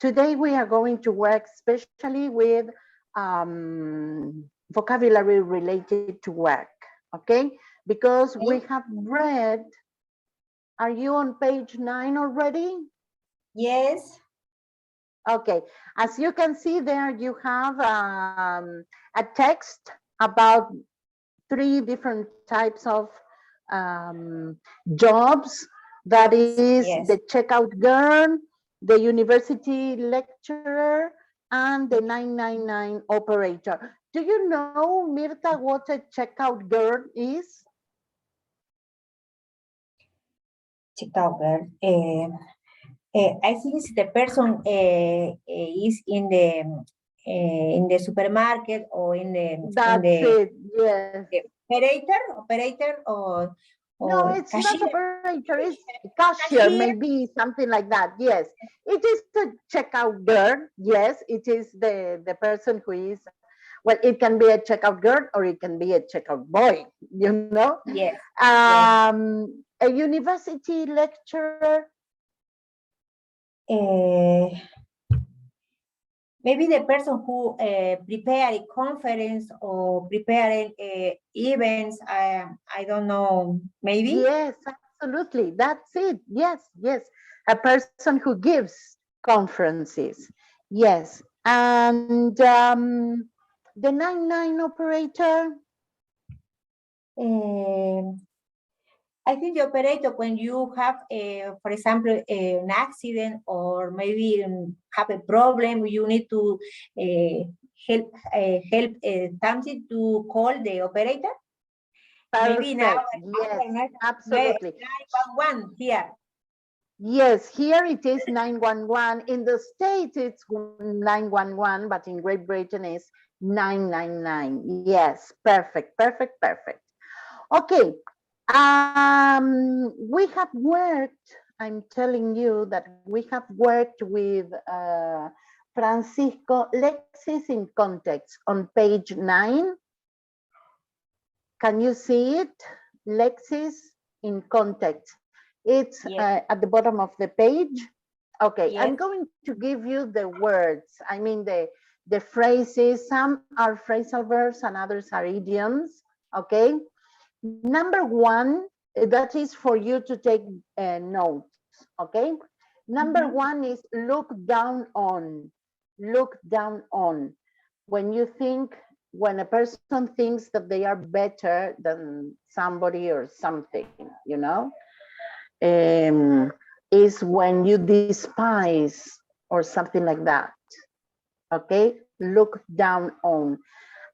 Today we are going to work especially with vocabulary related to work, okay? Because we have read, are you on page 9 already? Yes. Okay, as you can see there, you have a text about 3 different types of jobs. That is the checkout girl, the university lecturer, and the 999 operator. Do you know, Mirta, what a checkout girl is? Checkout girl. I think it's the person is in the supermarket or in the. That's it. Yes. Operator or no, it's cashier. not operator, it's cashier, maybe something like that. Yes, it is the checkout girl. Yes, it is the person who is, well, it can be a checkout girl or it can be a checkout boy, you know? Yes. A university lecturer. Maybe the person who prepare a conference or prepare events, I don't know, maybe? Yes, absolutely, that's it, yes, yes. A person who gives conferences, yes. And the 99 operator? I think the operator, when you have, for example, an accident or maybe have a problem, you need to help something to call the operator. Perfect. Maybe now, yes, absolutely. 911 here. Yes, here it is 911. In the States, it's 911, but in Great Britain, it's 999. Yes, perfect, perfect, perfect. Okay, we have worked, I'm telling you that we have worked with Francisco Lexis in context on page 9. Can you see it? Lexis in context. It's at the bottom of the page. Okay, I'm going to give you the words. I mean the phrases. Some are phrasal verbs and others are idioms. Okay. Number 1, that is for you to take notes. Okay. Number 1 is look down on. Look down on. When you think, when a person thinks that they are better than somebody or something, you know, is when you despise or something like that. Okay, look down on.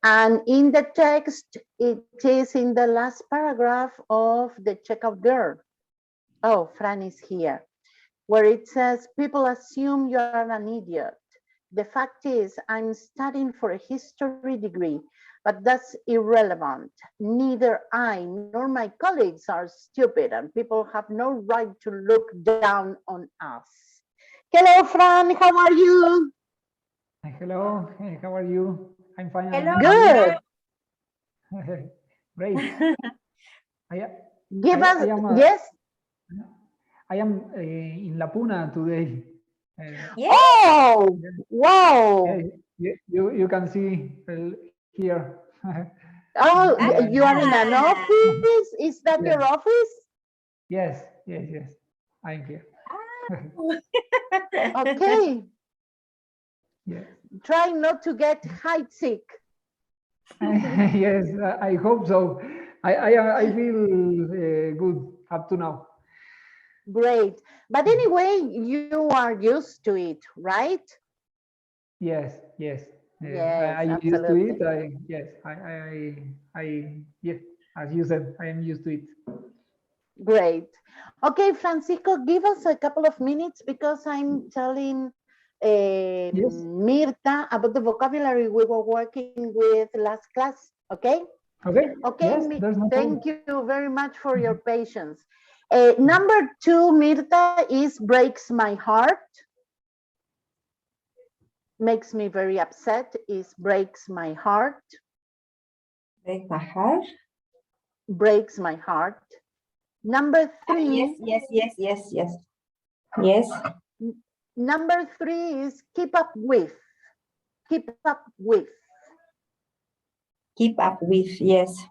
And in the text, it is in the last paragraph of the checkout girl. Oh, Fran is here, where it says, people assume you are an idiot. The fact is, I'm studying for a history degree, but that's irrelevant. Neither I nor my colleagues are stupid, and people have no right to look down on us. Hello, Fran, how are you? Hello, how are you? I'm fine. Hello. Good. Great. Give us, yes? I am in La Puna today. Oh, wow. You can see here. Oh, you are in an office? Is that your office? Yes, yes, yes. I'm here. Okay. Yes. Try not to get height sick. Yes, I hope so. I feel good up to now. Great. But anyway, you are used to it, right? Yes, yes. Yes, I used to absolutely. it. Yes, yes, as you said, I am used to it. Great. Okay, Francisco, give us a couple of minutes because I'm telling Mirta about the vocabulary we were working with last class. Okay? Okay. Okay, yes, there's no thank problem. you very much for your patience. Number 2, Mirta, is breaks my heart. Makes me very upset is breaks my heart. Break my heart. breaks my heart. Number three, Yes. number three is keep up with. Keep up with. Keep up with, yes.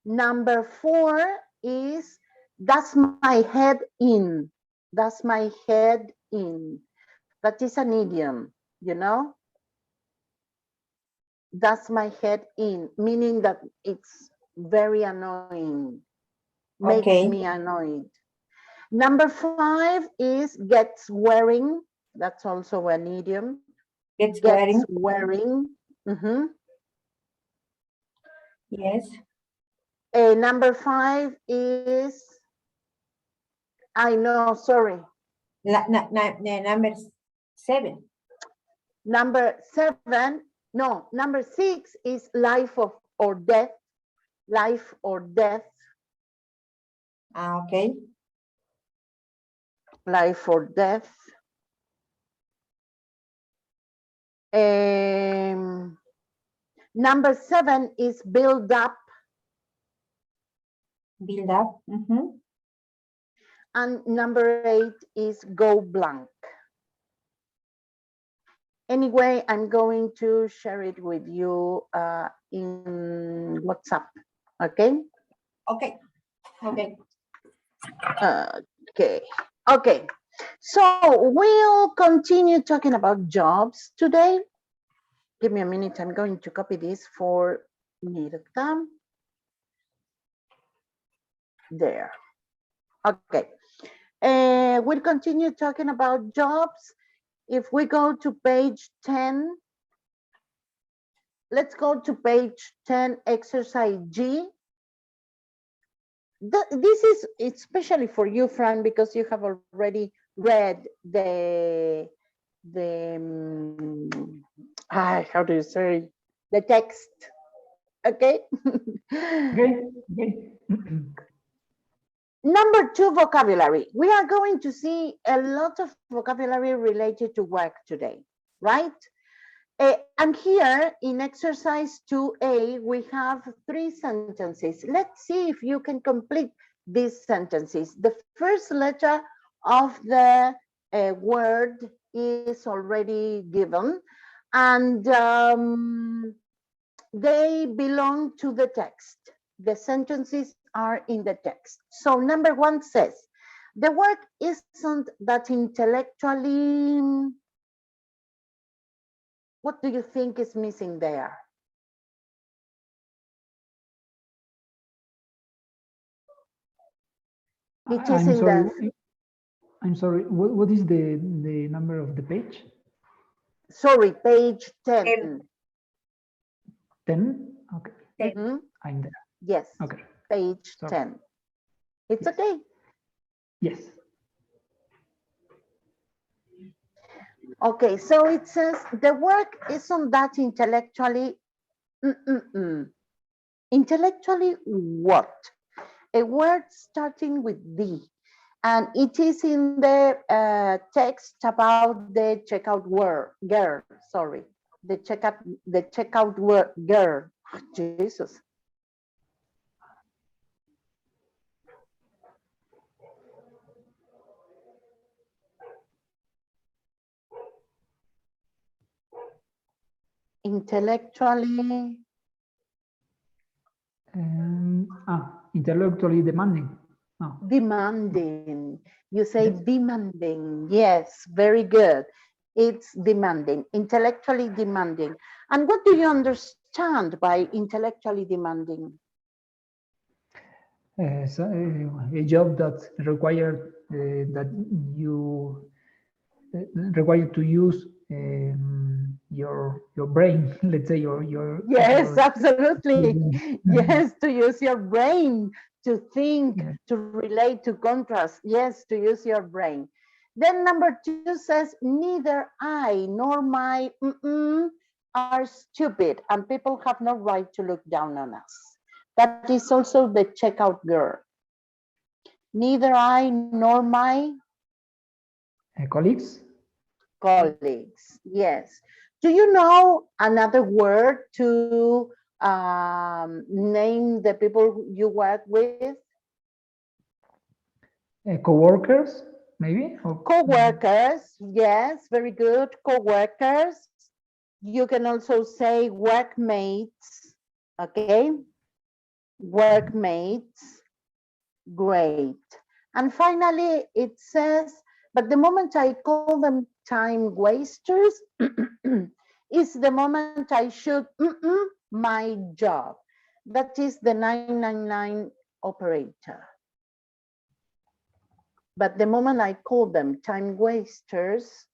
Number four is that's my head in. That's my head in. That is an idiom, you know? That's my head in, meaning that it's very annoying, makes Okay. me annoyed. Number five is gets wearing. That's also an idiom. Gets Gets wearing, wearing. Mhm. yes. Number five is, I know, sorry. Number 7. Number seven, no, number six is life of or death. Life or death. Okay. Life or death. Number seven is build up. Build up. And number eight is go blank. Anyway, I'm going to share it with you in WhatsApp, okay? Okay. Okay. Okay. So we'll continue talking about jobs today. Give me a minute, I'm going to copy this for Mirta. There. Okay. We'll continue talking about jobs. If we go to page 10, let's go to page 10, exercise G. This is especially for you, Fran, because you have already read how do you say, the text, okay? Okay. Okay. Number 2, vocabulary. We are going to see a lot of vocabulary related to work today, right? And here in exercise 2A, we have 3 sentences. Let's see if you can complete these sentences. The first letter of the word is already given, and they belong to the text. The sentences are in the text. So number 1 says, the work isn't that intellectually. What do you think is missing there? It is in the. I'm sorry. What is the number of the page? Sorry, page 10. 10? Okay. I'm there. Yes. Okay. Page Sorry. 10. It's okay. Yes. Okay, so it says the work isn't that intellectually. Intellectually what? A word starting with D. And it is in the text about the checkout word, girl, sorry. The checkout word, girl. Oh, Jesus. Intellectually. Intellectually demanding. No. Demanding. You say demanding. Yes, very good. It's demanding, intellectually demanding. And what do you understand by intellectually demanding? So, a job that require that you require to use your brain, let's say your yes, absolutely. Yes, to use your brain to think, yeah. to relate, to contrast. Yes, to use your brain. Then number 2 says, neither I nor my are stupid, and people have no right to look down on us. That is also the checkout girl. Neither I nor my Colleagues. Colleagues, yes. Do you know another word to Name the people you work with. Co-workers, maybe? Or, Co-workers, yes, very good. Co-workers. You can also say workmates, okay? Workmates, great. And finally, it says, but the moment I call them time wasters is the moment I should my job. That is the 999 operator. But the moment I call them time wasters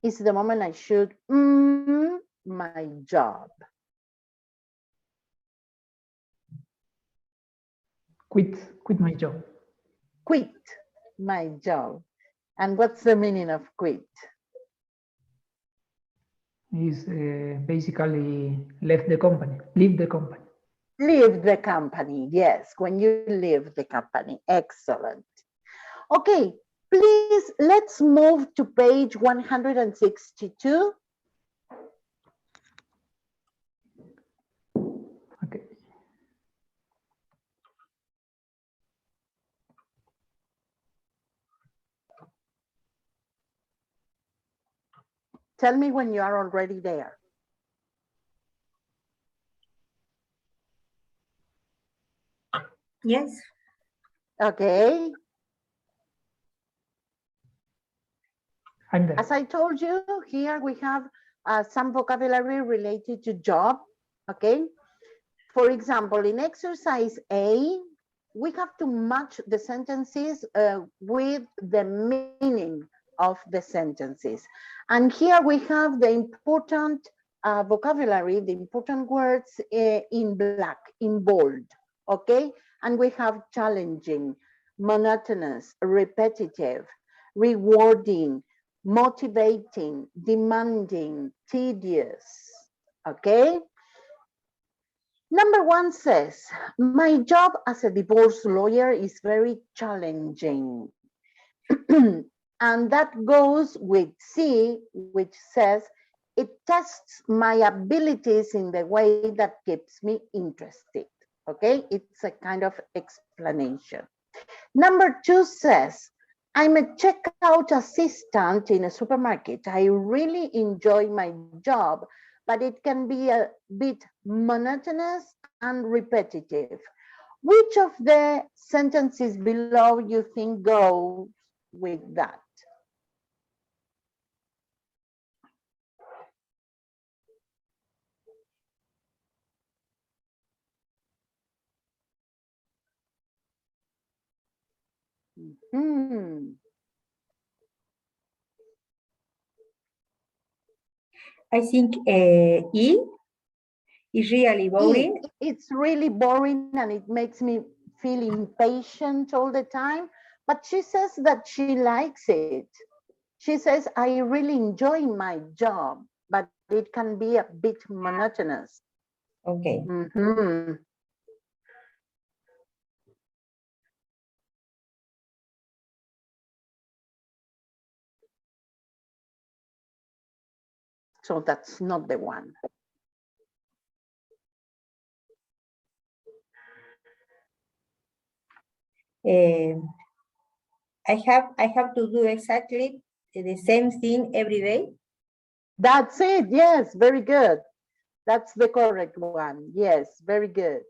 is the moment I should my job. quit my job. Quit my job. And what's the meaning of quit? Is basically left the company, leave the company. Leave the company, yes, when you leave the company, excellent. Okay, please, let's move to page 162. Okay. Tell me when you are already there. Yes. Okay, I'm there. as I told you, here we have some vocabulary related to job, okay? For example, in exercise A, we have to match the sentences with the meaning of the sentences. And here we have the important vocabulary, the important words in black, in bold, okay? And we have challenging, monotonous, repetitive, rewarding, motivating, demanding, tedious, okay? Number one says, my job as a divorce lawyer is very challenging. And that goes with C, which says, it tests my abilities in the way that keeps me interested. Okay, it's a kind of explanation. Number two says, I'm a checkout assistant in a supermarket. I really enjoy my job, but it can be a bit monotonous and repetitive. Which of the sentences below you think goes with that? I think E is really boring. It's really boring and it makes me feel impatient all the time. But she says that she likes it. She says, I really enjoy my job, but it can be a bit monotonous. Okay. So that's not the one. I have to do exactly the same thing every day. That's it. Yes, very good. That's the correct one. Yes, very good.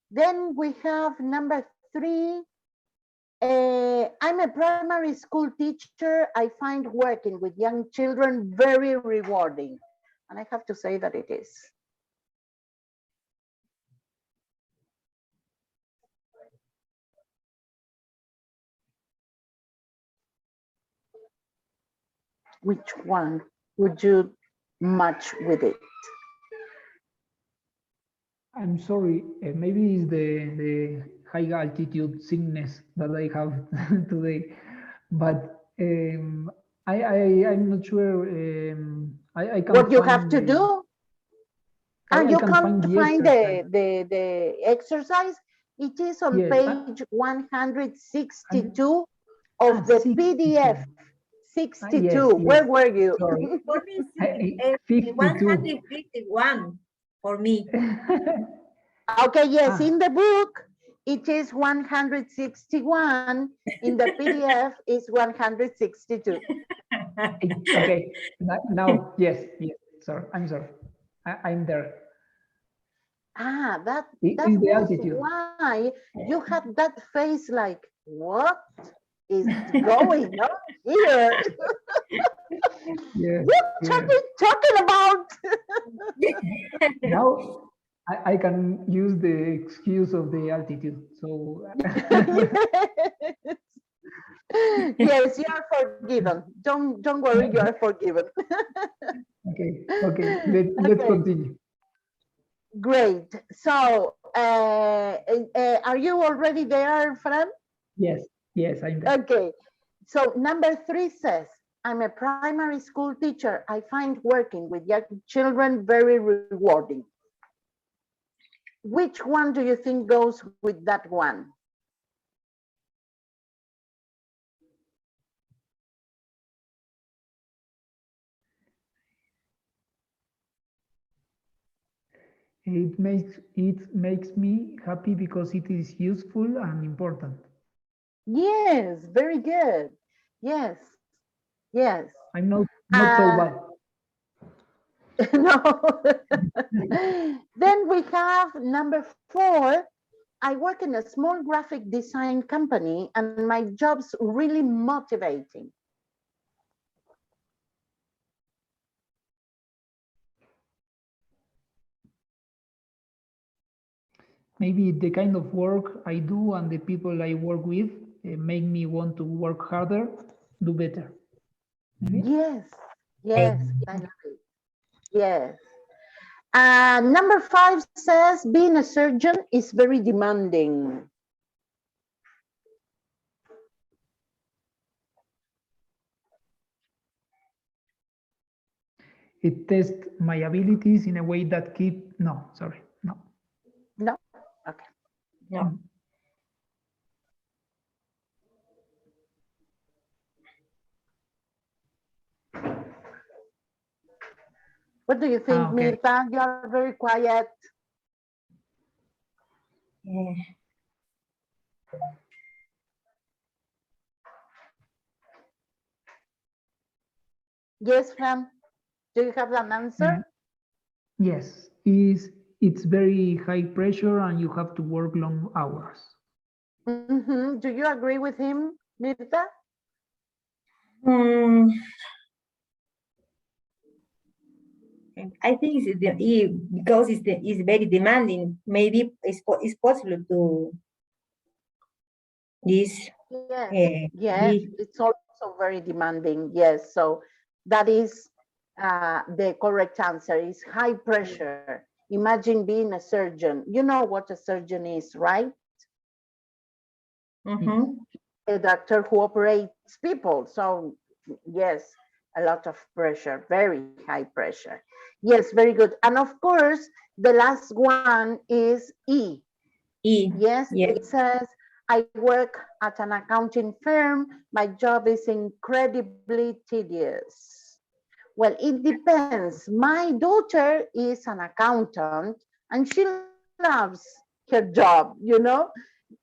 Then we have number three. I'm a primary school teacher. I find working with young children very rewarding. And I have to say that it is. Which one would you match with it? I'm sorry, maybe it's the high altitude sickness that I have today, but I'm not sure. I can What you find have to do? And you can't find the exercise. It is on Yes, page 162 of the 62. PDF. 62. yes, Where yes. were you? Sorry. For me, I- 52. 151 for me. Okay, yes, Ah. in the book, it is 161. In the PDF, is 162. Okay. Now, yes, yes. Sorry, I'm sorry. I'm there. Ah, that Is the was altitude. why you had that face like, what is going on here? Yes, What yes. talking about? Now I can use the excuse of the altitude. So Yes, you are forgiven. Don't worry, you are forgiven. okay, let's Okay. continue. Great. So, are you already there, Fran? Yes, yes, I'm there. Okay. So number 3 says, I'm a primary school teacher. I find working with young children very rewarding. Which one do you think goes with that one? It makes me happy because it is useful and important. Yes, very good. Yes, yes. I'm not so bad. No. Then we have number 4. I work in a small graphic design company and my job's really motivating. Maybe the kind of work I do and the people I work with make me want to work harder, do better. Maybe? Yes, yes, I love it. Yes. Number 5 says being a surgeon is very demanding. It tests my abilities in a way that no, sorry, no. No? Okay. No. What do you think, Okay. Mirta? You are very quiet. Yeah. Yes, Fran? Do you have an answer? Yes, it's very high pressure and you have to work long hours. Do you agree with him, Mirta? I think because it's very demanding. Maybe it's possible to this. Yes, yes, it's also very demanding. Yes, so that is the correct answer is high pressure. Imagine being a surgeon. You know what a surgeon is, right? A doctor who operates people. So yes, a lot of pressure, very high pressure. Yes, very good. And of course, the last one is E. Yes, it says, I work at an accounting firm. My job is incredibly tedious. Well, it depends. My daughter is an accountant and she loves her job, you know?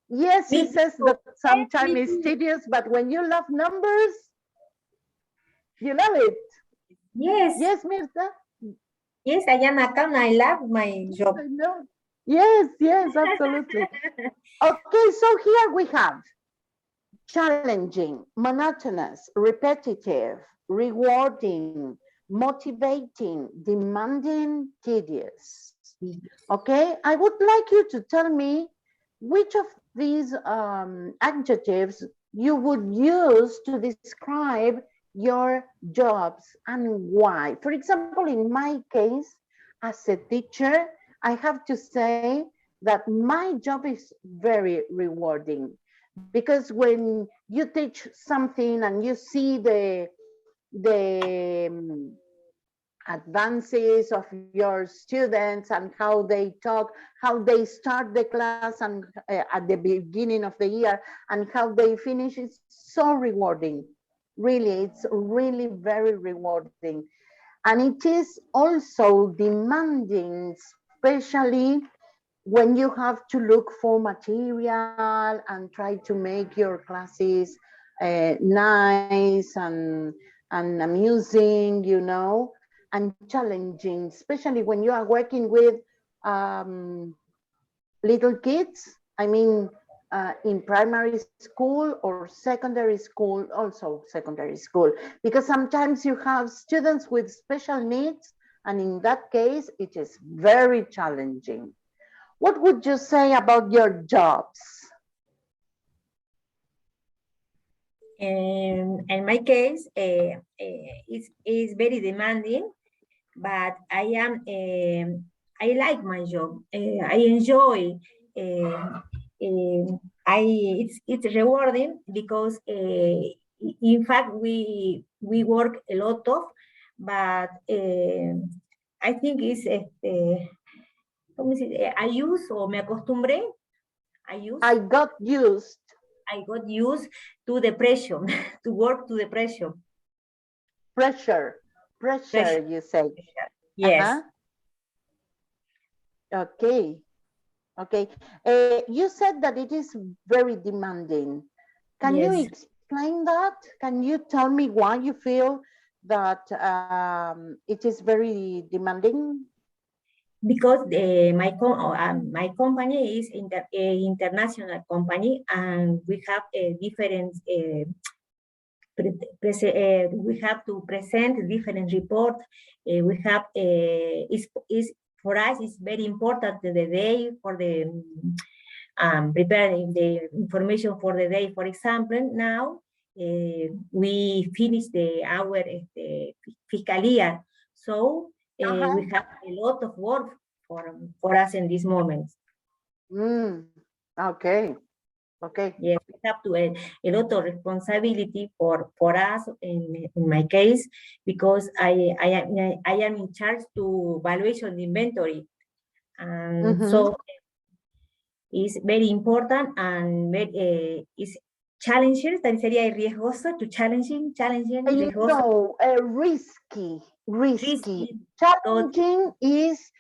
Yes, he says that sometimes it's tedious, but when you love numbers, you love it. Yes. Yes, Mirta? Yes, I am accountant. I love my job. I know. Yes, yes, absolutely. Okay, so here we have challenging, monotonous, repetitive, rewarding, motivating, demanding, tedious. Okay, I would like you to tell me which of these adjectives you would use to describe your jobs and why. For example, in my case, as a teacher, I have to say that my job is very rewarding because when you teach something and you see the advances of your students and how they talk, how they start the class and at the beginning of the year and how they finish, it's so rewarding. Really, it's really very rewarding. And it is also demanding, especially when you have to look for material and try to make your classes nice and amusing, you know, and challenging, especially when you are working with little kids. I mean, in primary school or secondary school, also secondary school, because sometimes you have students with special needs, and in that case, it is very challenging. What would you say about your jobs? In my case, it's very demanding, but I like my job. I enjoy. It's rewarding because in fact we work a lot of, but I think it's ¿cómo se dice? I use o me acostumbré. I got used to the pressure, to work to the pressure. Pressure, you say. Yes. Okay. Okay. You said that it is very demanding. Can you explain that? Can you tell me why you feel that it is very demanding? Because my company is an international company, and we have a different we have to present different reports. We have for us it's very important the day for the preparing the information for the day. For example, now we finished our fiscal year, so we have a lot of work for us in this moment. Okay. Okay. Yes, we have to a lot of responsibility for us in my case, because I am in charge to valuation inventory, and so it's very important and it's challenging. También sería riesgoso, to challenging, riesgoso. No, risky. Challenging is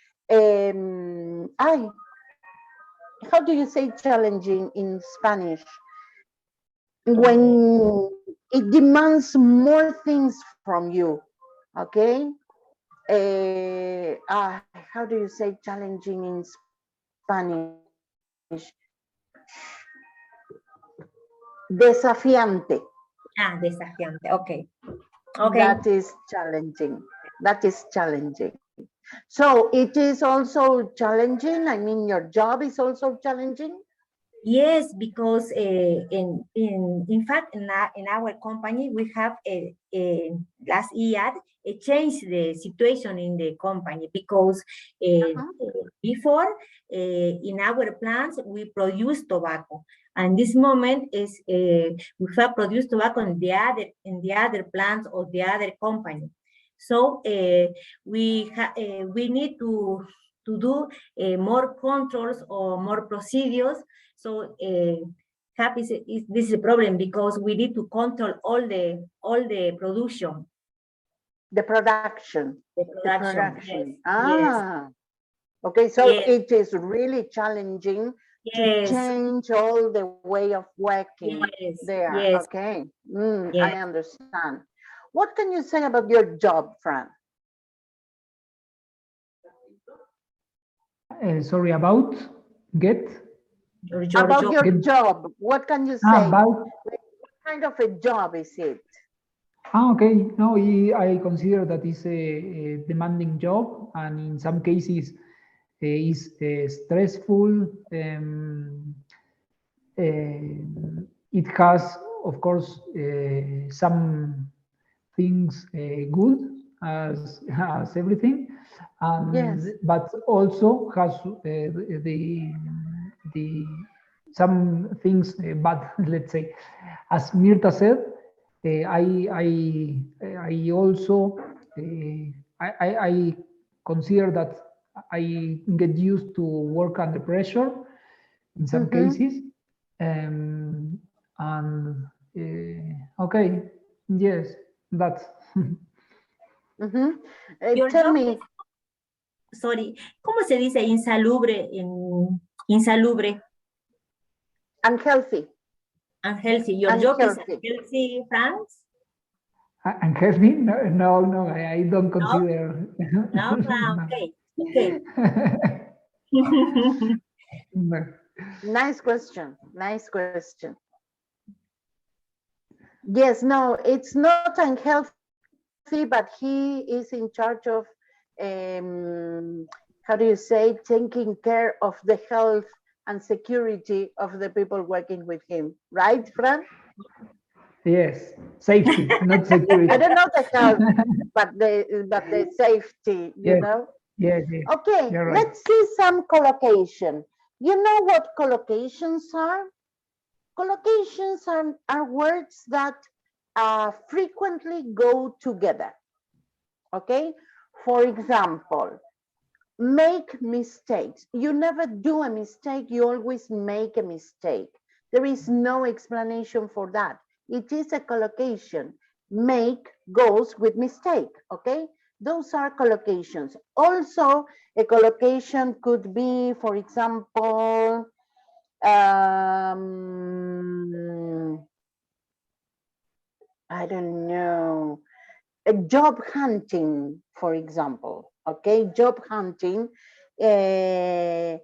how do you say challenging in Spanish? When it demands more things from you, okay? How do you say challenging in Spanish? Desafiante. Desafiante, okay. Okay. That is challenging. That is challenging. So it is also challenging. I mean, your job is also challenging. Yes, because in fact in our company we have last year changed the situation in the company, because before in our plants we produce tobacco, and this moment is we have produced tobacco in the other plants of the other company. So we need to do more controls or more procedures. So this is a problem, because we need to control all the production. The production. Yes. Ah, okay. So it is really challenging to change all the way of working there. Yes. Okay. I understand. What can you say about your job, Fran? Sorry, about about your job. What can you say? About what kind of a job is it? Okay. No, I consider that it's a demanding job, and in some cases is stressful. It has, of course, some things good as everything, and but also has the some things bad. Let's say, as Mirta said, I also I consider that I get used to work under pressure in some cases, and okay, Yes, that's. Mhm. Your Tell job me, sorry, ¿cómo se dice insalubre en insalubre? unhealthy, Unhealthy. Your job is unhealthy. unhealthy, Franz? And has been? No, no, I don't No? consider. No? Ah, No. okay. Okay. No. Nice question. Nice question. Yes, no, it's not unhealthy, but he is in charge of, how do you say, taking care of the health and security of the people working with him. Right, Fran? Yes, safety, not security. I don't know the health, but the safety, you Yes, know? yes, yes. Okay, You're right. let's see some collocation. You know what collocations are? Collocations are words that frequently go together. Okay? For example, make mistakes. You never do a mistake, you always make a mistake. There is no explanation for that. It is a collocation. Make goes with mistake, okay? Those are collocations. Also, a collocation could be, for example, I don't know, a job hunting, for example, okay? Job hunting it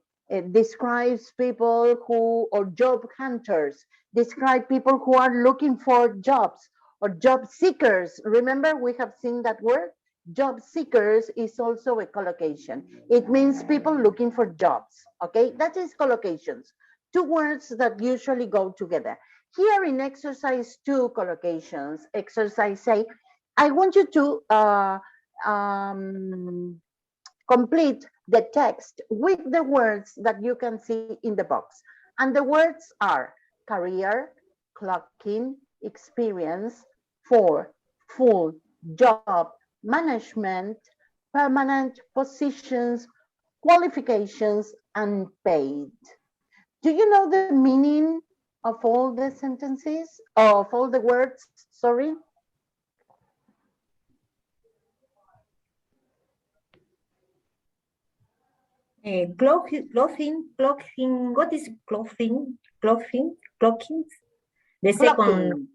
describes people who, or job hunters, describe people who are looking for jobs, or job seekers. Remember, we have seen that word? Job seekers is also a collocation. It means people looking for jobs, okay? That is collocations. Two words that usually go together. Here in exercise 2 collocations, exercise A, I want you to complete the text with the words that you can see in the box. And the words are career, clocking, experience, for, full, job, management, permanent positions, qualifications, and paid. Do you know the meaning of all the sentences, of all the words, sorry? Clothing, what is clothing? Clothing? The second, Clocking.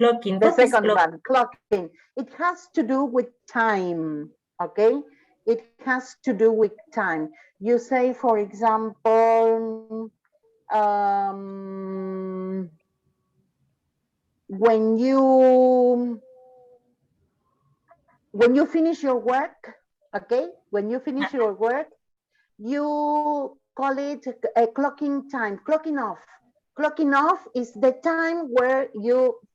clocking, The what is second clocking? one, clocking. It has to do with time, okay? It has to do with time. You say, for example, when you finish your work, okay? When you finish your work, you call it a clocking time, clocking off. Clocking off is the time where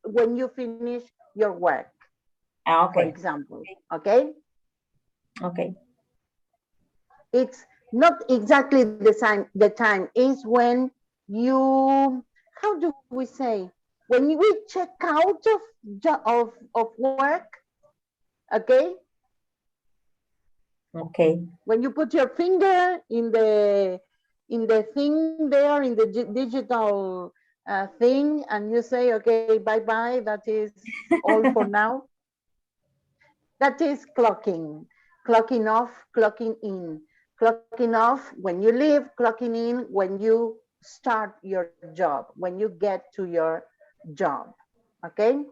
when you finish your work, Ah, for okay. example, okay? Okay. It's not exactly the time is when you, how do we say, when we check out of work, okay? Okay. When you put your finger in the thing there, in the digital thing, and you say, okay, bye-bye, that is all for now. That is clocking. Clocking off, clocking in. Clocking off when you leave, clocking in when you start your job, when you get to your job. Okay?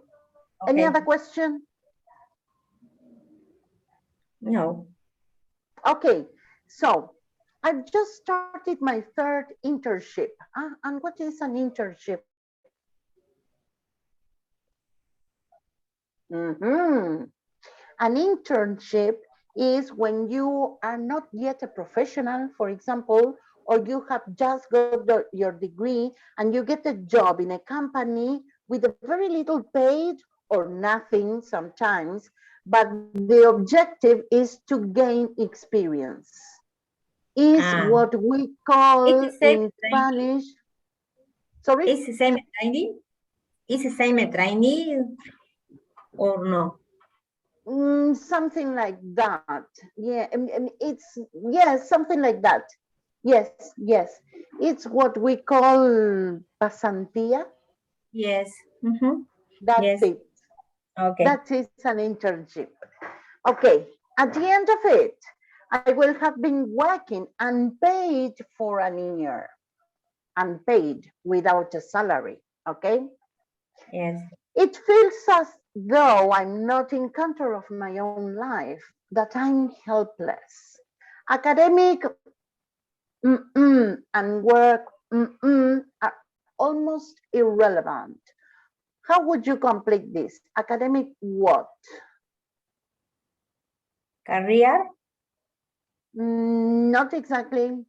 Any Okay. other question? No. Okay, so I've just started my third internship. And what is an internship? An internship is when you are not yet a professional, for example, or you have just got your degree and you get a job in a company with a very little paid or nothing sometimes, but the objective is to gain experience. Is what we It's call the same in training. Spanish, sorry? It's the same training. It's the same training or no? Something like that. Yeah, it's, yes, something like that. Yes, yes. It's what we call pasantía. Yes. Mm-hmm. That's Yes. it. Okay. That is an internship. Okay, at the end of it, I will have been working unpaid for an year, unpaid without a salary, okay? Yes. It feels as though I'm not in control of my own life, that I'm helpless. Academic and work are almost irrelevant. How would you complete this? Academic what? Career. Not exactly.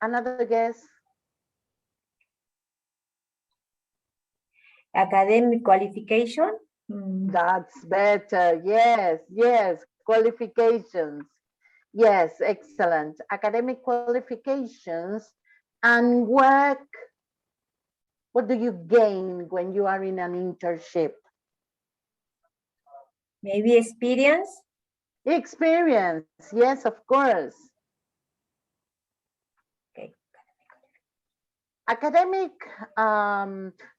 Another guess? Academic qualification. That's better. Yes, yes. Qualifications. Yes, excellent. Academic qualifications and work. What do you gain when you are in an internship? Maybe experience. Experience. Yes, of course. Okay. Academic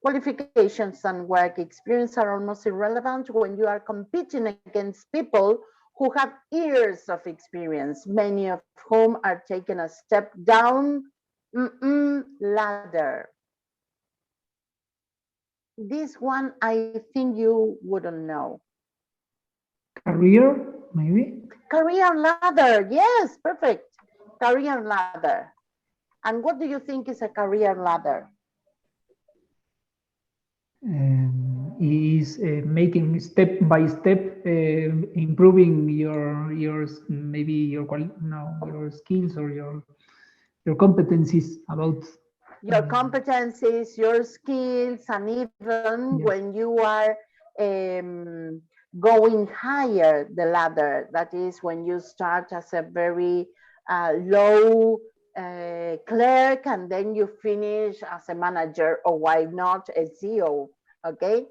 qualifications and work experience are almost irrelevant when you are competing against people who have years of experience, many of whom are taking a step down ladder. This one, I think you wouldn't know. Career, maybe? Career ladder, yes, perfect. Career ladder. And what do you think is a career ladder? Is making step by step, improving your maybe your your skills or your competencies about Your competencies, your skills, and even yeah. when you are going higher the ladder, that is when you start as a very low clerk and then you finish as a manager, or why not a CEO, okay?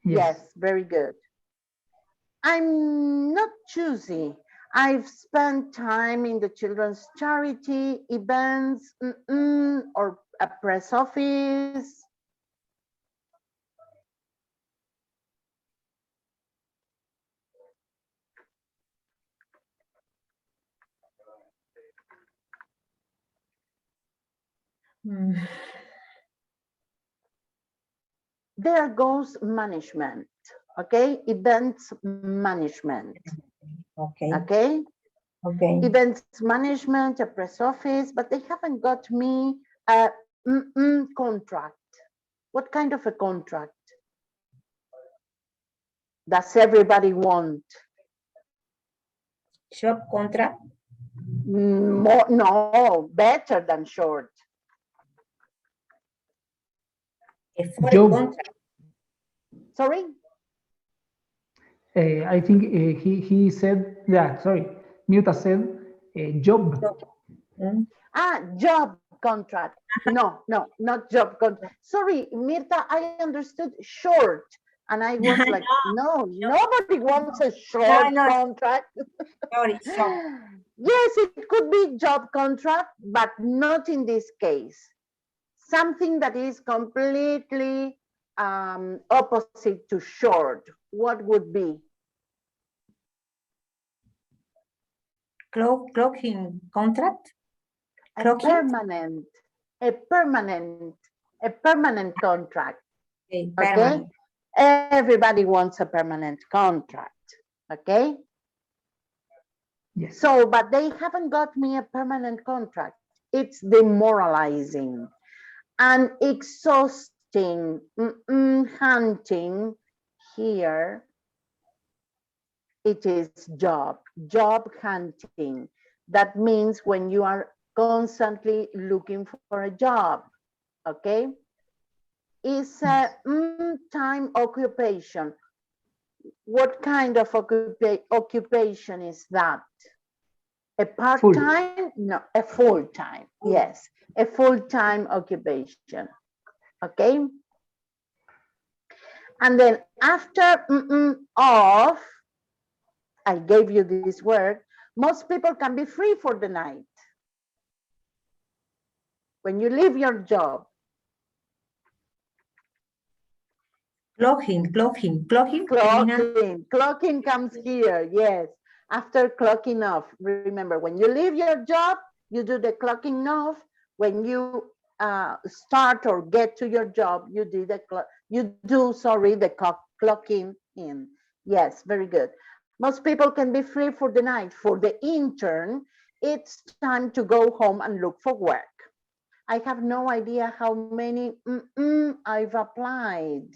Yes, very good. I'm not choosy. I've spent time in the children's charity events or a press office. There goes management, okay? Events management, Okay. okay? Okay. Events management, a press office, but they haven't got me a contract. What kind of a contract does everybody want? Job contract. More, no, better than short. A foreign Job. contract. Sorry? I think he said, yeah, sorry, Mirta said job. Job contract. No, not job contract. Sorry, Mirta, I understood short. And I was like, no, nobody wants a short contract. Sorry, shop. Yes, it could be job contract, but not in this case. Something that is completely opposite to short. What would be? Cloaking contract. A permanent contract. Okay, Okay, permanent. everybody wants a permanent contract. Okay, Yes. so but they haven't got me a permanent contract. It's demoralizing and exhausting. Hunting here, it is job hunting. That means when you are constantly looking for a job. Okay, is a time occupation. What kind of occupation is that? A part-time? No, a full-time. Yes, a full-time occupation. Okay. And then after off, I gave you this word, most people can be free for the night. When you leave your job, Clocking. Clocking comes here, yes. After clocking off, remember, when you leave your job, you do the clocking off. When you start or get to your job, you do the clocking in. Yes, very good. Most people can be free for the night. For the intern, it's time to go home and look for work. I have no idea how many I've applied.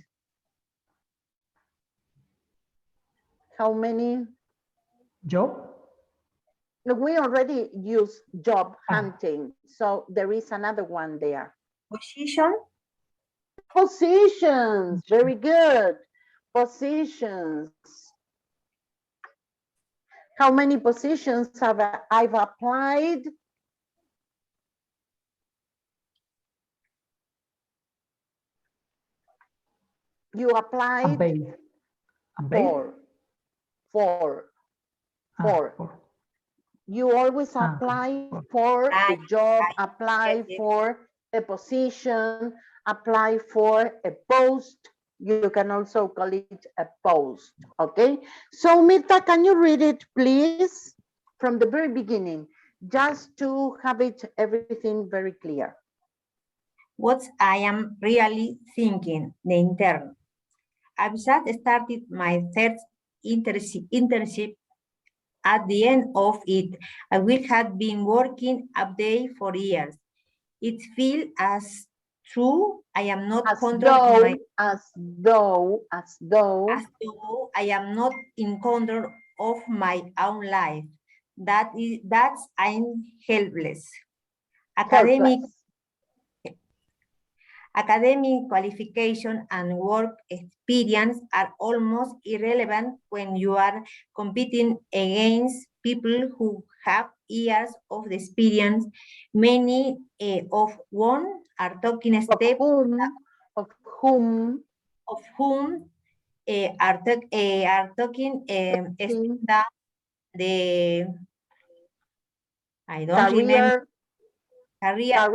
How many? Job? We already used job Ah. hunting, so there is another one there. Position. Positions, very good. Positions. How many positions have I've applied? You applied Unpaid. Unpaid? four. You always apply for a job, apply for a position, apply for a post. You can also call it a post, okay? So Mirta, can you read it, please? From the very beginning, just to have it everything very clear. What I am really thinking, the intern. I've just started my third internship. At the end of it, I will have been working up day for years. It feels as true I am not As though I am not in control of my own life. That's I'm helpless. Academic qualification and work experience are almost irrelevant when you are competing against people who have years of experience. Many of one are talking steps of whom are talking down the I don't remember career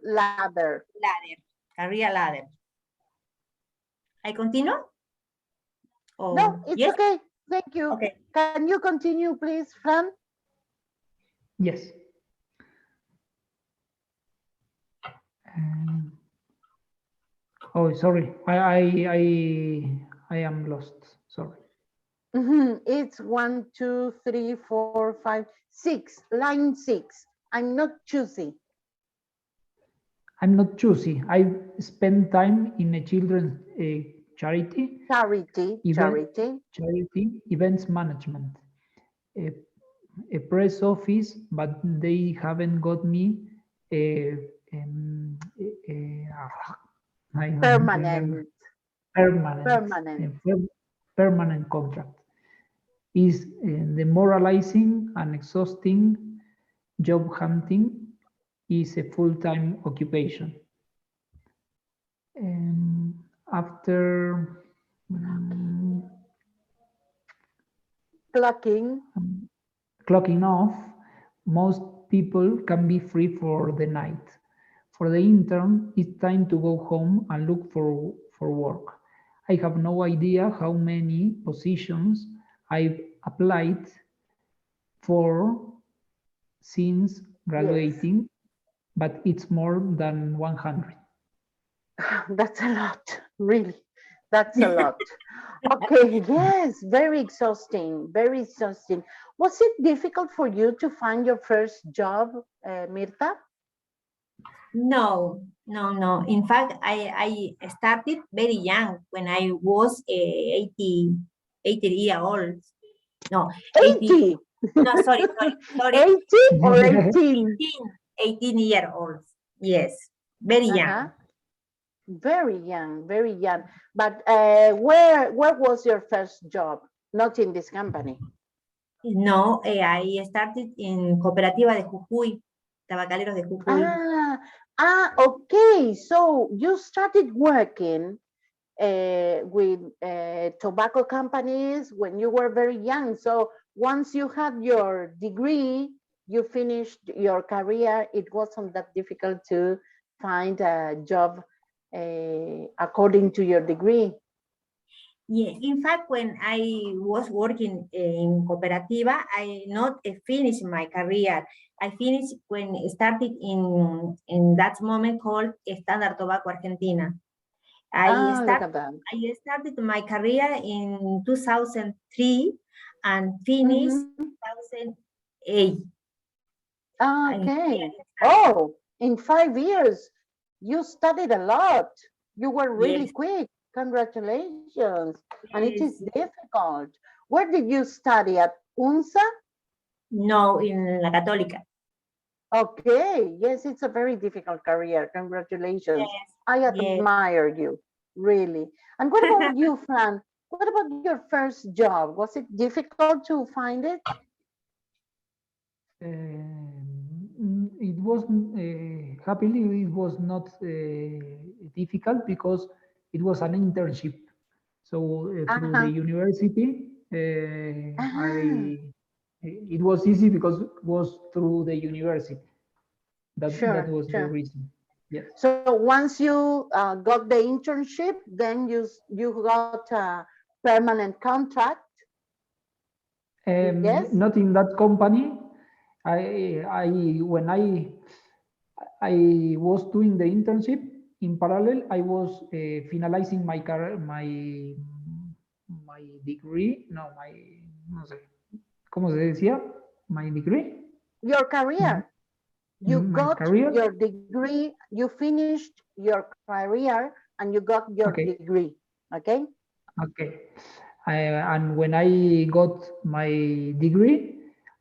ladder. Career ladder. I continue? Oh, no, it's yes? Okay. Thank you. Okay. Can you continue, please, Fran? Yes. Oh, sorry. I am lost. Sorry. It's 1, 2, 3, 4, 5, 6. Line 6. I'm not choosy. I'm not choosy. I spend time in a children's charity events management, a press office, but they haven't got me permanent contract. Is demoralizing and exhausting. Job hunting is a full-time occupation. After clocking off, most people can be free for the night. For the intern, it's time to go home and look for work. I have no idea how many positions I've applied for since graduating, but it's more than 100. That's a lot, really. That's a lot. Okay, yes, very exhausting, very exhausting. Was it difficult for you to find your first job, Mirta? No. In fact, I started very young when I was 80 years old. No, 80. No, sorry. 80 or 18? 18 years old. Yes, very young. Very young, very young. But where was your first job? Not in this company. No, I started in Cooperativa de Jujuy, Tabacaleros de Jujuy. Okay. So you started working with tobacco companies when you were very young. So once you had your degree, you finished your career, it wasn't that difficult to find a job according to your degree. Yeah, in fact, when I was working in Cooperativa, I not finished my career. I finished when I started in that moment called Standard Tobacco Argentina. Ah, look at that. I started my career in 2003 and finished Mhm. 2008. Ah, I- okay. Oh, in 5 years, you studied a lot. You were really Yes, quick. Congratulations. And it is yes. difficult. Where did you study? At UNSA? No, in La Católica. Okay. Yes, it's a very difficult career. Congratulations. Yes, I yes. admire you, really. And what about you, Fran? What about your first job? Was it difficult to find it? It was happily it was not difficult because it was an internship. So through the Uh-huh. university, Ah, I it was easy because it was through the university. That sure, was the sure. reason. Yes. So once you got the internship, then you got a permanent contract. Yes. Not in that company. I when I was doing the internship in parallel. I was finalizing my career, my degree. No, my no sé, ¿cómo se decía? My degree, Your career. You my got career. your degree. You finished your career, and you got your Okay, degree. Okay. okay. And when I got my degree,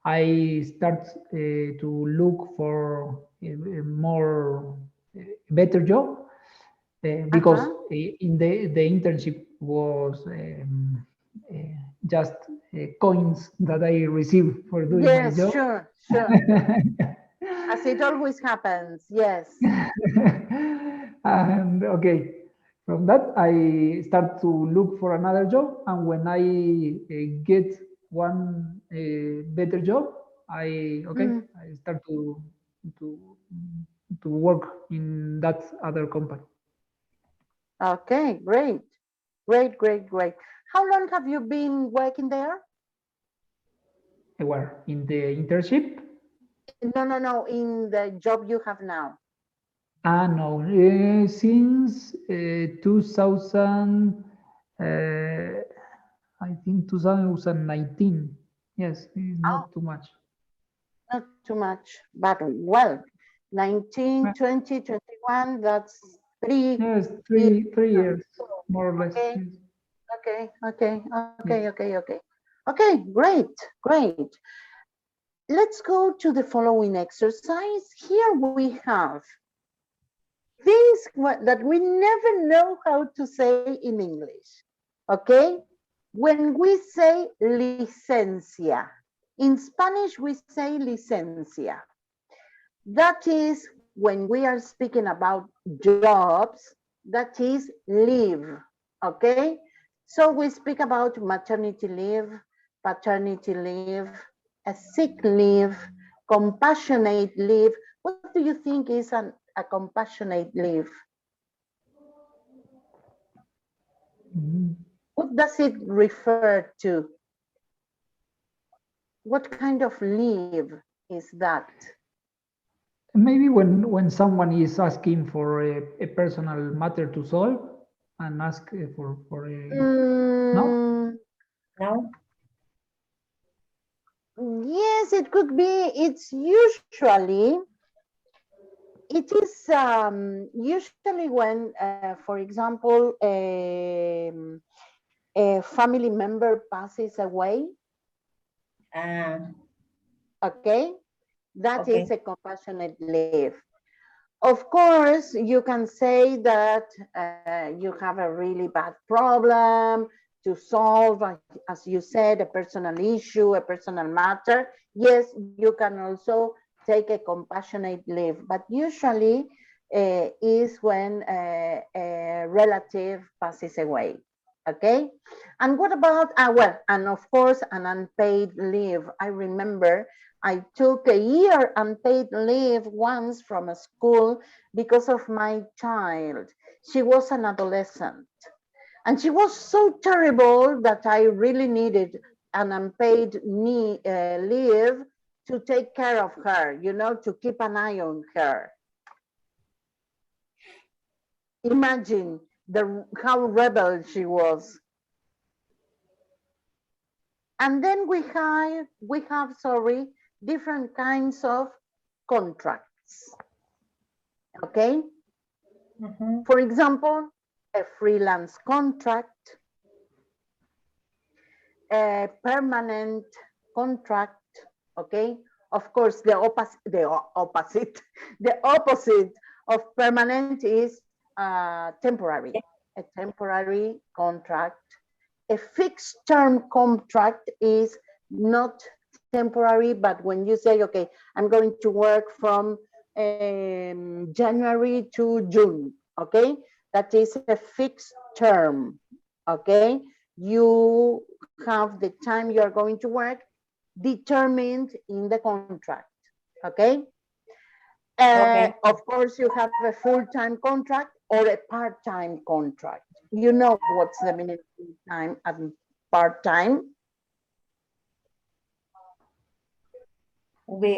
I start to look for a more better job because Uh-huh. in the internship was just coins that I received for doing my Yes, job. sure, sure. As it always happens. Yes. And okay, from that I start to look for another job, and when I get one better job, Mm. I start to to work in that other company. Okay, great. Great, great, great. How long have you been working there? Where in the internship. No, no, no, in the job you have now. Ah, no, since 2000, I think 2019. Yes, it's Oh, not too much. not too much, but well, 19, Uh, 20, 21, that's 3 Yes, years. 3 years, more or less. Okay, Yes. okay, okay, okay, Yes. okay, okay. Okay, great, great. Let's go to the following exercise. Here we have things that we never know how to say in English. Okay? When we say licencia, in Spanish we say licencia. That is when we are speaking about jobs, that is leave. Okay? So we speak about maternity leave, paternity leave, a sick leave, compassionate leave. What do you think is a compassionate leave? Mhm. What does it refer to? What kind of leave is that? Maybe when someone is asking for a personal matter to solve and ask for a no. Mm, No? yes, it could be. It's usually, it is usually when, for example, a family member passes away, Ah, okay? That okay. is a compassionate leave. Of course, you can say that you have a really bad problem to solve, as you said, a personal issue, a personal matter. Yes, you can also take a compassionate leave, but usually is when a relative passes away. Okay, and what about well, and of course, an unpaid leave. I remember I took a year unpaid leave once from a school because of my child. She was an adolescent. And she was so terrible that I really needed an unpaid leave to take care of her, you know, to keep an eye on her. Imagine how rebel she was. And then we have different kinds of contracts. Okay. Mhm. For example, a freelance contract, a permanent contract. Okay. Of course, the opposite of permanent is temporary. A temporary contract. A fixed term contract is not temporary, but when you say, okay, I'm going to work from January to June, okay? That is a fixed term, okay? You have the time you're going to work determined in the contract, okay? Okay. Of course, you have a full-time contract or a part-time contract. You know what's the meaning of full-time and part-time? We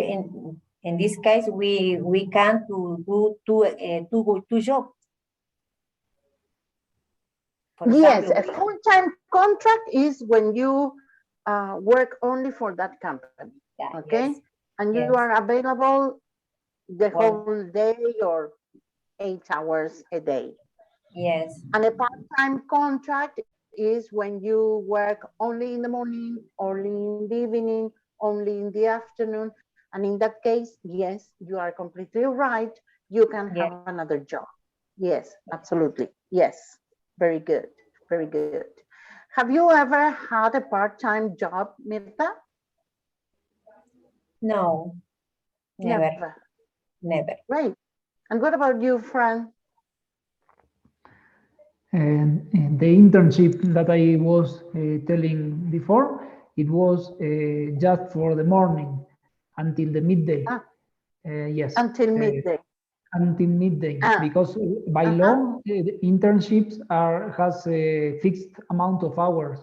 in this case we can to do two jobs. For Yes, example, a full-time contract is when you work only for that company, okay? yes, And you yes. are available the Well, whole day or 8 hours a day. yes, And a part-time contract is when you work only in the morning, only in the evening, only in the afternoon. And in that case, yes, you are completely right. You can yes. have another job. Yes, absolutely. Yes, very good, very good. Have you ever had a part-time job, Mirta? No, never, Never. never. Right. And what about you, Fran? And the internship that I was telling before, it was just for the morning until the midday. Ah, Yes, until midday. until midday, Ah, because by law, the internships has a fixed amount of hours.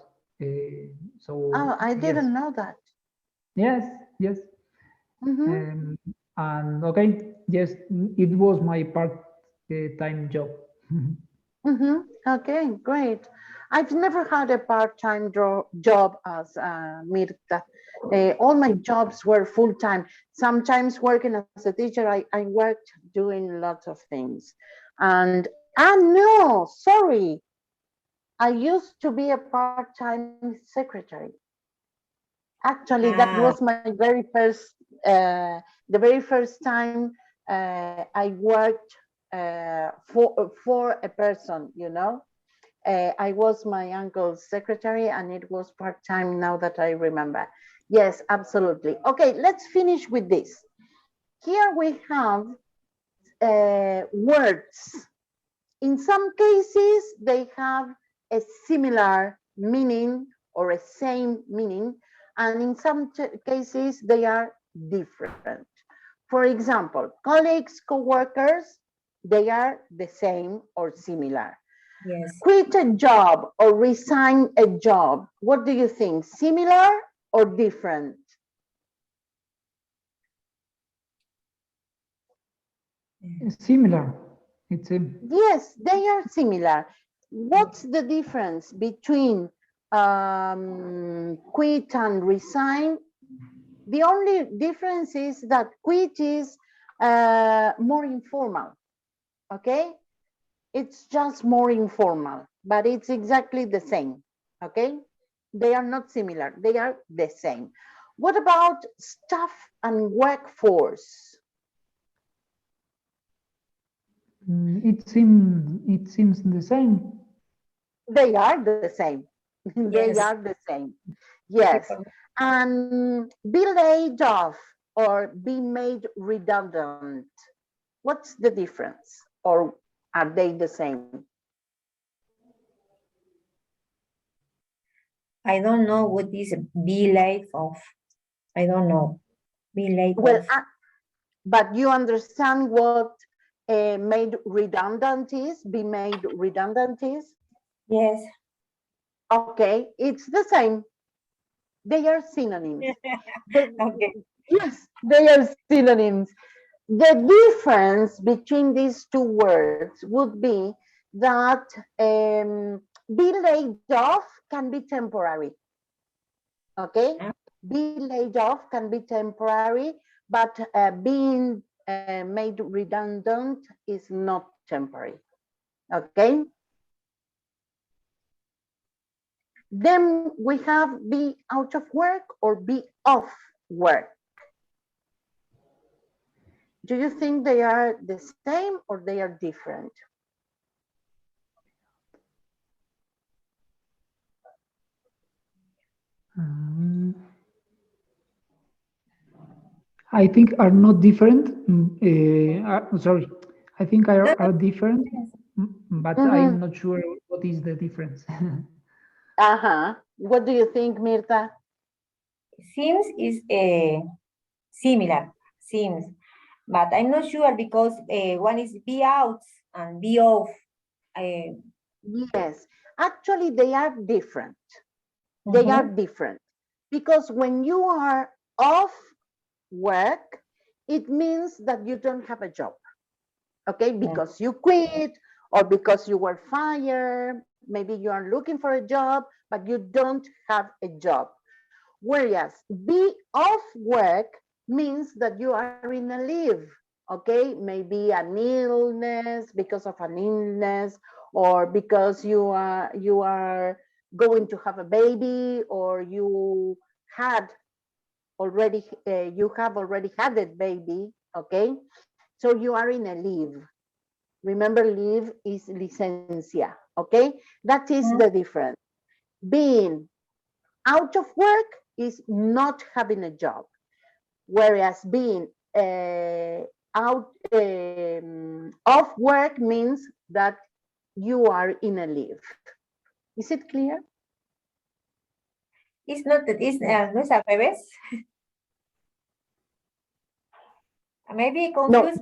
So oh, I yes, didn't know that. yes, yes. Mm-hmm. And okay, yes, it was my part-time job. Mm-hmm. Okay, great. I've never had a part-time job as Mirta. All my jobs were full-time. Sometimes working as a teacher, I worked doing lots of things. And, no, sorry. I used to be a part-time secretary. Actually, that Ah, was my very first, the very first time I worked for a person, you know. I was my uncle's secretary and it was part-time now that I remember. Yes, absolutely. Okay, let's finish with this. Here we have words. In some cases, they have a similar meaning or a same meaning, and in some cases, they are different. For example, colleagues, co-workers, they are the same or similar. yes. Quit a job or resign a job. What do you think? Similar or different? Similar. It's a Yes, they are similar. What's the difference between quit and resign? The only difference is that quit is more informal, okay? It's just more informal, but it's exactly the same, okay? They are not similar, they are the same. What about staff and workforce? it seems the same. They are the same. They Yes. are the same. Yes. And be laid off or be made redundant. What's the difference? Or are they the same? I don't know what is be laid off. I don't know. Be laid Well, off. but you understand what made redundant is? Be made redundant is? Yes. Okay, it's the same. They are synonyms. Okay. Yes, they are synonyms. The difference between these two words would be that be laid off can be temporary. Okay, be laid off can be temporary, but being made redundant is not temporary. Okay. Then we have be out of work or be off work. Do you think they are the same or they are different? I think are not different. Sorry, I think are different, but I'm not sure what is the difference. Uh-huh. What do you think, Mirta? Seems is similar, seems, but I'm not sure because one is be out and be off. Yes, actually they are different. They are different because when you are off work, it means that you don't have a job. Okay, because you quit or because you were fired, maybe you are looking for a job, but you don't have a job. Whereas be off work means that you are in a leave, okay? Maybe an illness, because of an illness, or because you are going to have a baby, or you had already you have already had a baby, okay? So you are in a leave. Remember, leave is licencia, okay? That is the difference. Being out of work is not having a job, whereas being out of work means that you are in a leave. Is it clear? It's not that it's no es al revés. Maybe No, confused.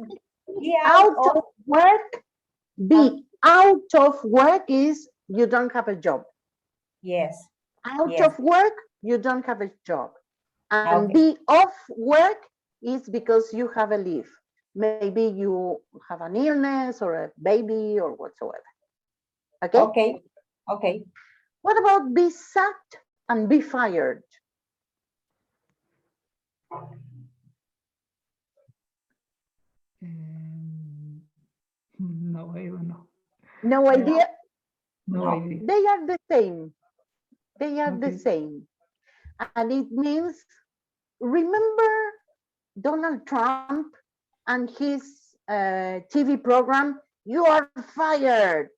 Be out of work, be out of work is you don't have a job. Yes. Out Yes. of work, you don't have a job. And Okay. be off work is because you have a leave. Maybe you have an illness or a baby or whatsoever. Okay? Okay. Okay. What about be sacked and be fired? No, I don't know. No idea? No idea. They are the same. They are the Okay. same. And it means, remember Donald Trump and his TV program, "You are fired."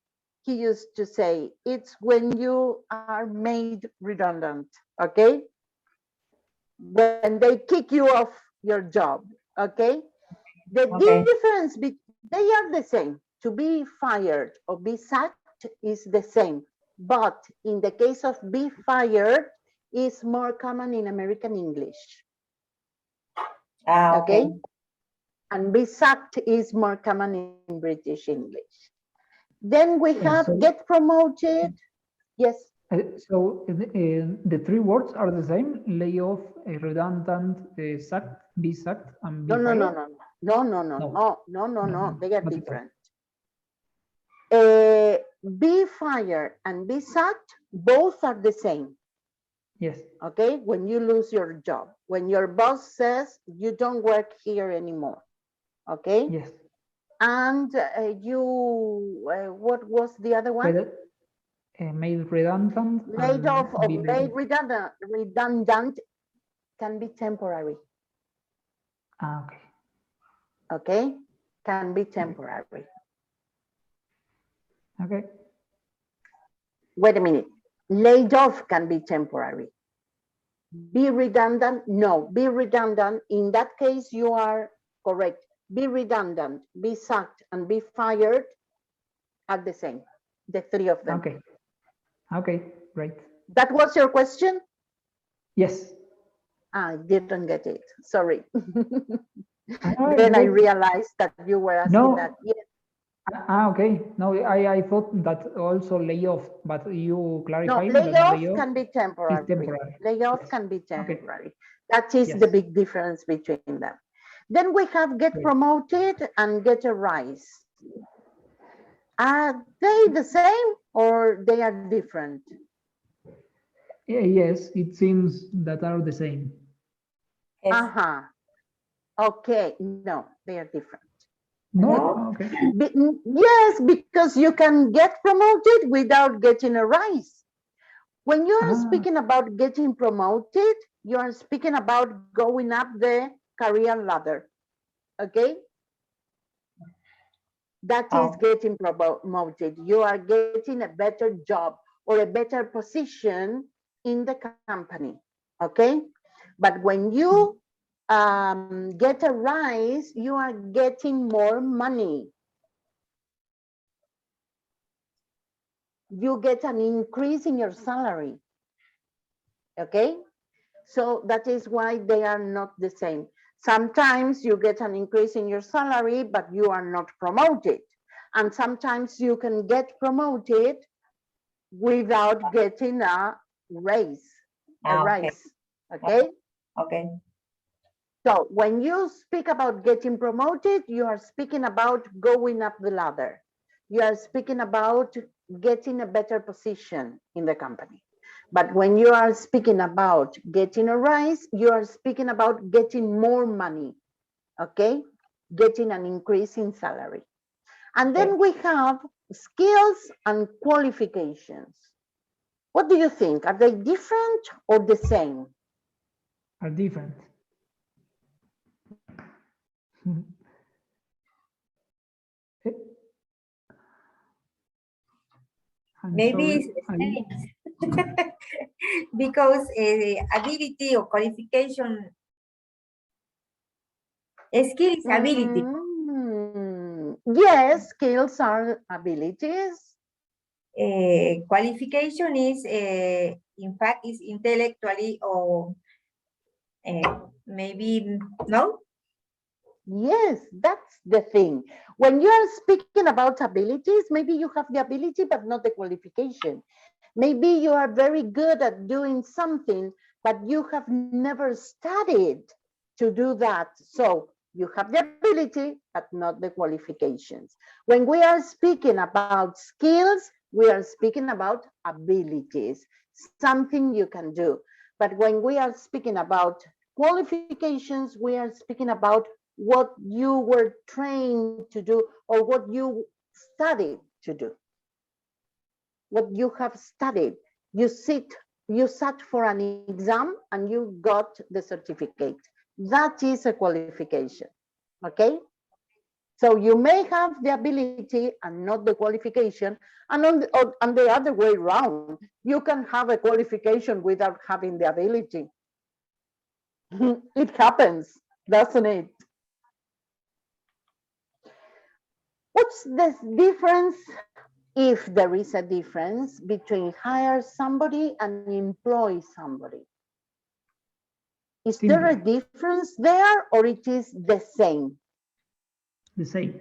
He used to say, it's when you are made redundant, okay? When they kick you off your job, okay? The difference, they are the same. To be fired or be sacked is the same. But in the case of be fired, is more common in American English. Okay. And be sacked is more common in British English. Then we have so, get promoted. Yes. So the three words are the same: layoff, redundant, sacked, be sacked, and be No, fired. No. They are different. Be fired and be sacked, both are the same. Yes. Okay, when you lose your job, when your boss says you don't work here anymore. Okay. Yes. And what was the other one? Made redundant. Laid off or made redundant can be temporary. Okay. Okay, can be temporary. Okay. Wait a minute. Laid off can be temporary. Be redundant? No, be redundant. In that case, you are correct. Be redundant, be sacked, and be fired are the same, the three of them. Okay. Okay, great. That was your question? Yes. I didn't get it. Sorry. Then I realized that you were asking that. Yes. Okay. No, I thought that also layoff, but you No, clarified that layoff layoff can be temporary. is temporary. Layoff Yes. can be Okay. temporary. That is Yes. the big difference between them. Then we have get Great. promoted and get a rise. Are they the same or they are different? Yes, it seems that are the same. Yes. Uh-huh. Okay, no, they are different. No? No. Okay. Yes, because you can get promoted without getting a rise. When you are Ah, speaking about getting promoted, you are speaking about going up the career ladder. Okay? That is Oh. getting promoted. You are getting a better job or a better position in the company. Okay? But when you get a rise, you are getting more money. You get an increase in your salary. Okay? So that is why they are not the same. Sometimes you get an increase in your salary, but you are not promoted. And sometimes you can get promoted without getting a raise, Okay. okay? Okay. So when you speak about getting promoted, you are speaking about going up the ladder. You are speaking about getting a better position in the company. But when you are speaking about getting a rise, you are speaking about getting more money, okay? Getting an increase in salary. And then we have skills and qualifications. What do you think? Are they different or the same? are different. Eh, I'm Maybe sorry. it's the same. Because ability or qualification, skill is ability. Yes, skills are abilities. Qualification is, in fact, is intellectually or maybe no. Yes, that's the thing. When you are speaking about abilities, maybe you have the ability, but not the qualification. Maybe you are very good at doing something, but you have never studied to do that. So you have the ability, but not the qualifications. When we are speaking about skills, we are speaking about abilities, something you can do. But when we are speaking about qualifications, we are speaking about what you were trained to do or what you studied to do, what you have studied. You sat for an exam and you got the certificate. That is a qualification, okay? So you may have the ability and not the qualification, and on the other way around, you can have a qualification without having the ability. It happens, doesn't it? What's the difference, if there is a difference, between hire somebody and employ somebody? Is there a Simple. difference there or it is the same? The same.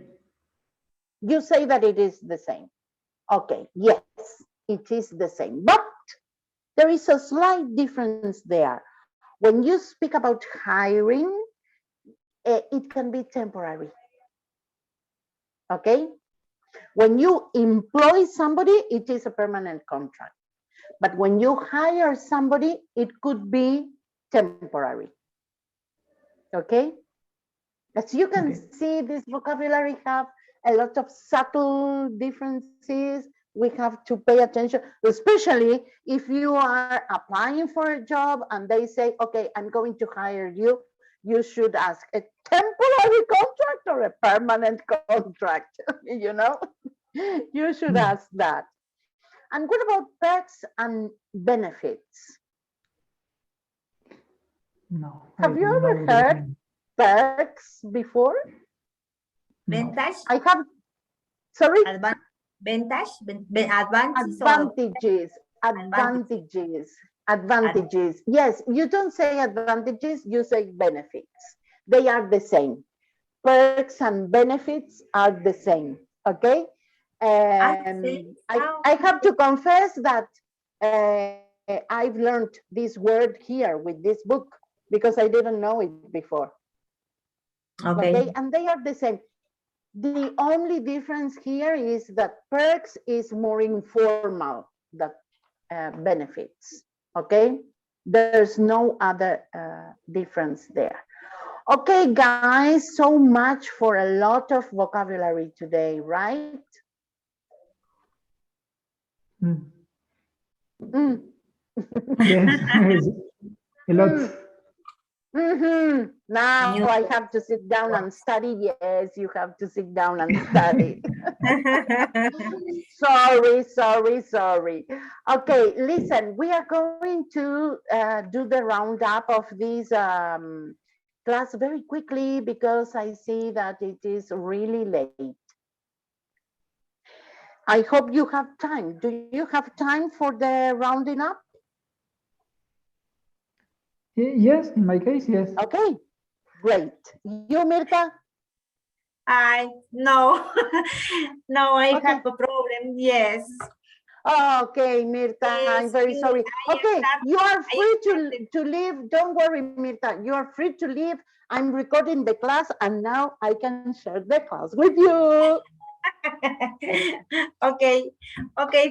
You say that it is the same. Okay, yes, it is the same. But there is a slight difference there. When you speak about hiring, it can be temporary. Okay? When you employ somebody, it is a permanent contract. But when you hire somebody, it could be temporary. Okay? As you can see, this vocabulary have a lot of subtle differences. We have to pay attention, especially if you are applying for a job and they say, okay, I'm going to hire you. You should ask a temporary contract or a permanent contract, you know? You should ask that. And what about perks and benefits? No. Have you No ever heard perks before? Vantage. I have, sorry? Vantage, advantages. Yes, you don't say advantages, you say benefits. They are the same. Perks and benefits are the same. Okay. I have to confess that I've learned this word here with this book because I didn't know it before. Okay, and they are the same. The only difference here is that perks is more informal than benefits. Okay, there's no other difference there. Okay, guys, so much for a lot of vocabulary today, right? Mm. Mm. Yes, a lot. Mm-hmm. Now I have to sit down and study. Yes, you have to sit down and study. Sorry. Okay, listen, we are going to do the roundup of this class very quickly because I see that it is really late. I hope you have time. Do you have time for the rounding up? Yes, in my case, yes. Okay, great. You, Mirta? No, no, I Okay. have a problem. Yes. Okay, Mirta, I'm Yes, very sorry. Okay, you are free started. to leave. Don't worry, Mirta. You are free to leave. I'm recording the class and now I can share the class with you. Okay,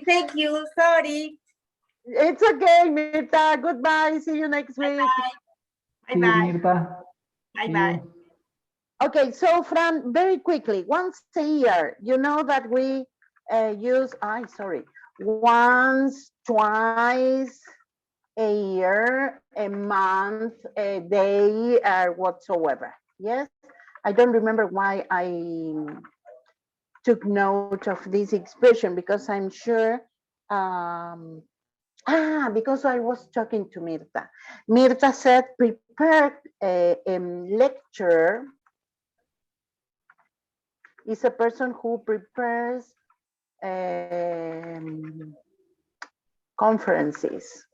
thank you. Sorry. It's okay, Mirta. Goodbye. See you next week. Bye See you, bye. Mirta. Bye See bye. you. Okay, so Fran, very quickly, once a year, you know that we use, once, twice a year, a month, a day, or whatsoever. Yes, I don't remember why I took note of this expression because I'm sure, because I was talking to Mirta. Mirta said, prepare a lecture is a person who prepares conferences.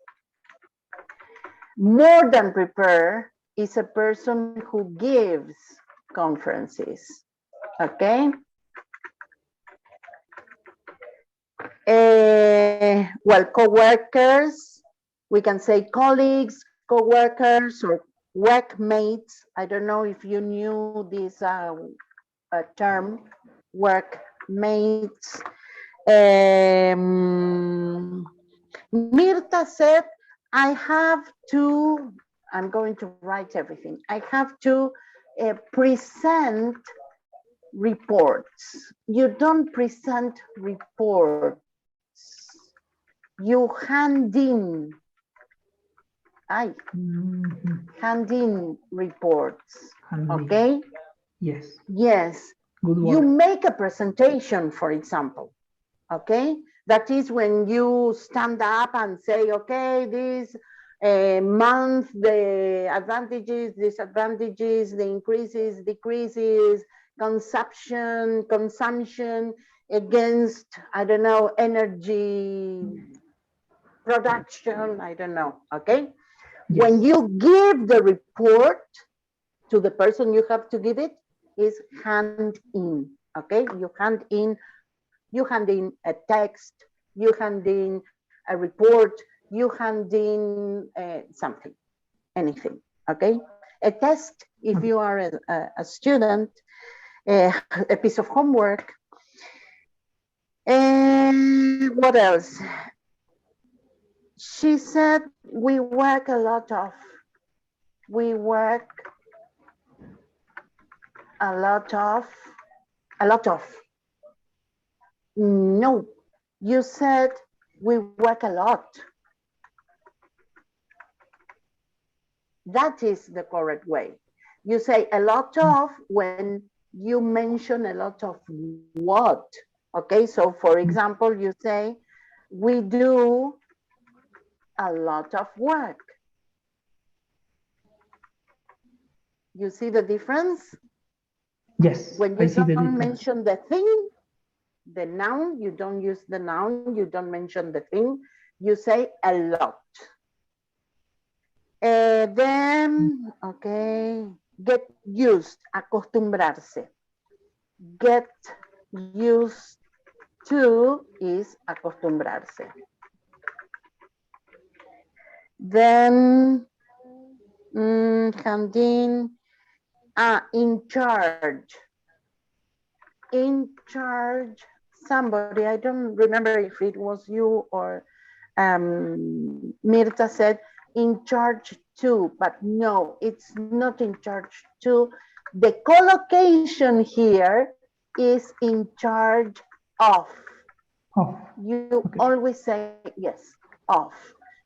More than prepare is a person who gives conferences. Okay. Well, co-workers, we can say colleagues, co-workers, or workmates. I don't know if you knew this term, workmates. Mirta said, I have to, I'm going to write everything. I have to present reports. You don't present reports. You hand in, hand in reports, okay? Yes. Yes. Good You work. make a presentation, for example, okay? That is when you stand up and say, okay, this month, the advantages, disadvantages, the increases, decreases, consumption against, I don't know, energy production, I don't know, okay? Yes. When you give the report to the person you have to give it, is hand in, okay? You hand in a text, you hand in a report, you hand in something, anything, okay? A test, if you are a student, a piece of homework. And what else? She said we work a lot of. No, you said we work a lot. That is the correct way. You say a lot of when you mention a lot of what. Okay, so for example, you say, we do a lot of work. You see the difference? Yes, When I you see the don't difference. mention the thing, the noun, you don't use the noun, you don't mention the thing, you say a lot. Then, okay, get used, acostumbrarse. Get Used to is acostumbrarse. Then, Handin, in charge. In charge, somebody, I don't remember if it was you or Mirta said, in charge to, but no, it's not in charge to. The collocation here is in charge of. Oh, You okay. always say yes, of.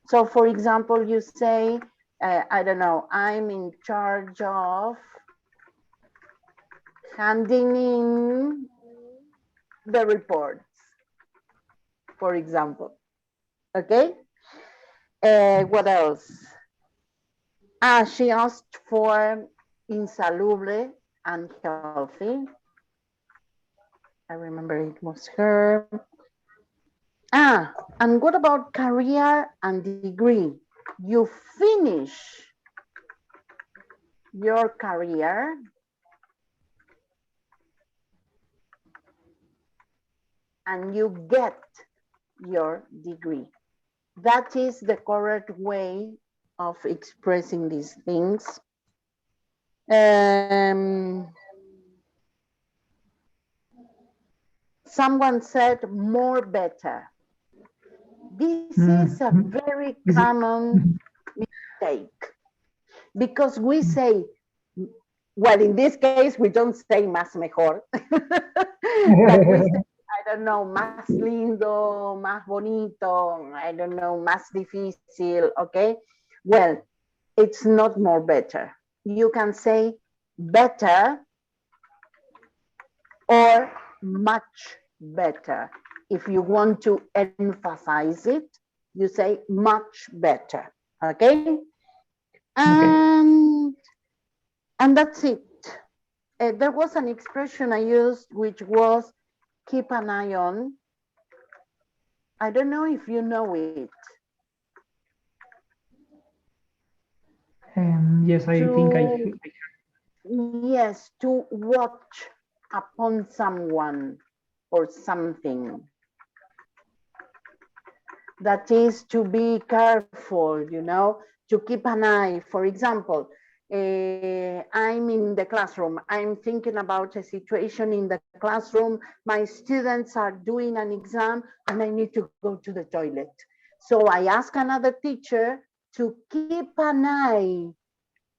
So for example, you say, I don't know, I'm in charge of handing in the reports, for example. Okay. What else? She asked for insalubre, unhealthy. I remember it was her. And what about career and degree? You finish your career and you get your degree. That is the correct way of expressing these things. Someone said more better. This is a very common mistake because we say, well, in this case, we don't say más mejor, but we say, I don't know, más lindo, más bonito, I don't know, más difícil, okay? Well, it's not more better. You can say better or much better. If you want to emphasize it, you say much better, okay? And that's it. There was an expression I used, which was keep an eye on. I don't know if you know it. Yes, I think I. Yes, to watch upon someone or something. That is to be careful, you know, to keep an eye. For example, I'm in the classroom. I'm thinking about a situation in the classroom. My students are doing an exam and I need to go to the toilet. So I ask another teacher to keep an eye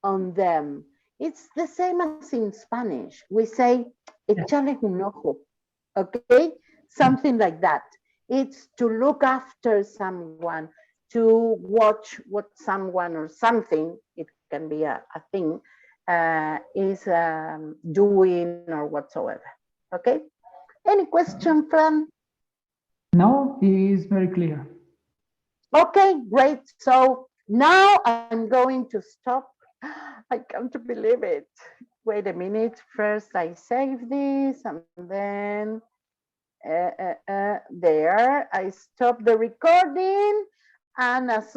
on them. It's the same as in Spanish. We say, échale un ojo, okay? Something like that. It's to look after someone, to watch what someone or something, it can be a thing, is doing or whatsoever, okay? Any question, Fran? No, it is very clear. Okay, great. So now I'm going to stop. I can't believe it. Wait a minute. First, I save this and then there, I stop the recording. And as soon